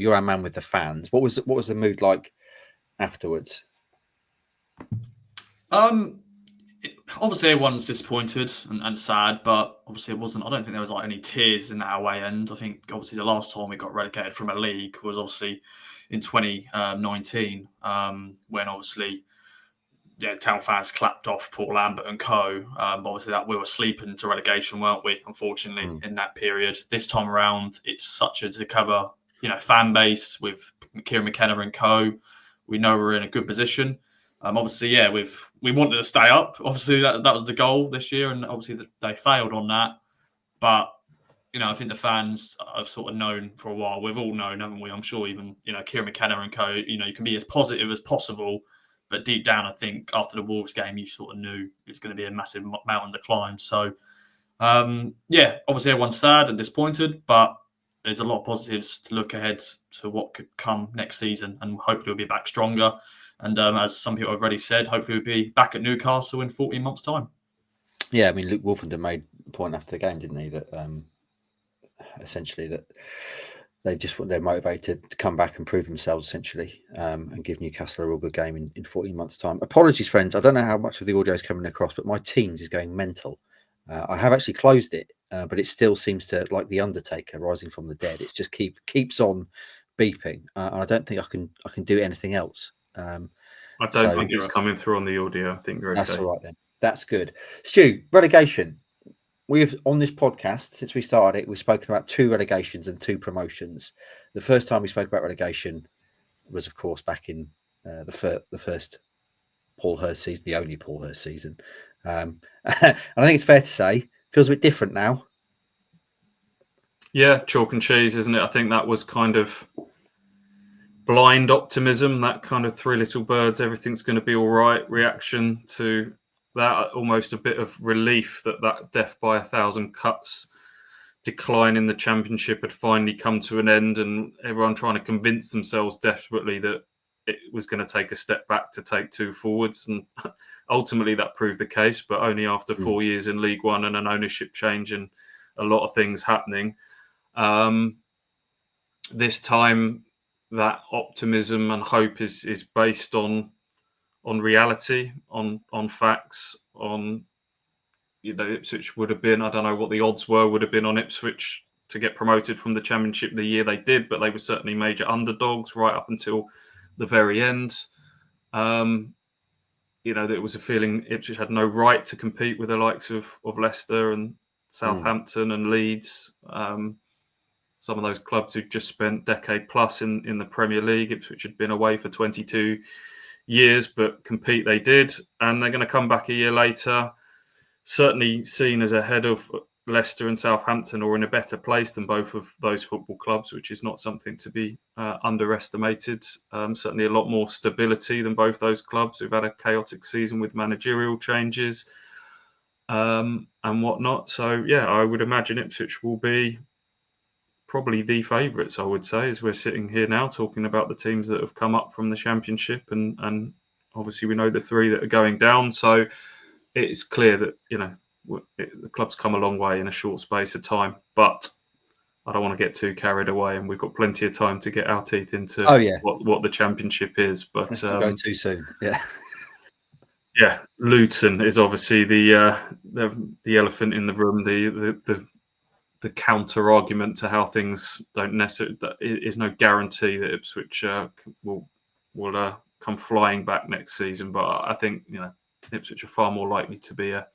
You're our man with the fans. What was the mood like afterwards? Obviously everyone's disappointed and sad, but obviously it wasn't. I don't think there was like any tears in that away end. I think obviously the last time we got relegated from a league was obviously in 2019, when obviously Town fans clapped off Paul Lambert and co. But obviously that we were sleeping into relegation, weren't we? Unfortunately, in that period. This time around, it's such a to cover fan base with Kieran McKenna and co. We know we're in a good position. Obviously, we wanted to stay up. Obviously, that was the goal this year, and obviously they failed on that. But I think the fans have sort of known for a while. We've all known, haven't we? I'm sure even Kieran McKenna and co. You can be as positive as possible, but deep down, I think after the Wolves game, you sort of knew it was going to be a massive mountain to climb. So, obviously everyone's sad and disappointed, but there's a lot of positives to look ahead to what could come next season, and hopefully we'll be back stronger. And as some people have already said, hopefully we'll be back at Newcastle in 14 months' time. Yeah, I mean, Luke Wolfenden made a point after the game, didn't he? That essentially that they're motivated to come back and prove themselves, essentially, and give Newcastle a real good game in 14 months' time. Apologies, friends. I don't know how much of the audio is coming across, but my Teams is going mental. I have actually closed it, but it still seems to, like the Undertaker rising from the dead. It's just keeps on beeping. I don't think I can do anything else. I don't think it's coming through on the audio. I think you're that's okay. All right then. That's good. Stu, relegation. We've on this podcast since we started it, we've spoken about 2 relegations and 2 promotions. The first time we spoke about relegation was, of course, back in the first Paul Hurst season, the only Paul Hurst season. And I think it's fair to say, feels a bit different now. Yeah, chalk and cheese, isn't it? I think that was kind of blind optimism, that kind of 3 little birds, everything's going to be all right reaction to that. Almost a bit of relief that death by 1,000 cuts decline in the Championship had finally come to an end, and everyone trying to convince themselves desperately that it was going to take a step back to take 2 forwards. And ultimately that proved the case, but only after 4 years in League One and an ownership change and a lot of things happening. This time, that optimism and hope is based on reality, on facts, on Ipswich would have been, I don't know what the odds would have been on Ipswich to get promoted from the Championship the year they did, but they were certainly major underdogs right up until the very end. There was a feeling Ipswich had no right to compete with the likes of Leicester and Southampton and Leeds. Some of those clubs who'd just spent decade plus in the Premier League. Ipswich had been away for 22 years, but compete they did. And they're going to come back a year later, certainly seen as ahead of Leicester and Southampton, or in a better place than both of those football clubs, which is not something to be underestimated. Certainly a lot more stability than both those clubs who've had a chaotic season with managerial changes and whatnot. So, I would imagine Ipswich will be probably the favourites, I would say, as we're sitting here now talking about the teams that have come up from the Championship, and obviously we know the 3 that are going down. So it's clear that the club's come a long way in a short space of time, but I don't want to get too carried away, and we've got plenty of time to get our teeth into what the Championship is. But let's not go too soon. Yeah, Luton is obviously the elephant in the room, the counter argument to how things don't necessarily. There is no guarantee that Ipswich will come flying back next season, but I think Ipswich are far more likely to be a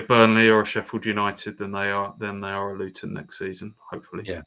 Burnley or a Sheffield United than they are a Luton next season. Hopefully,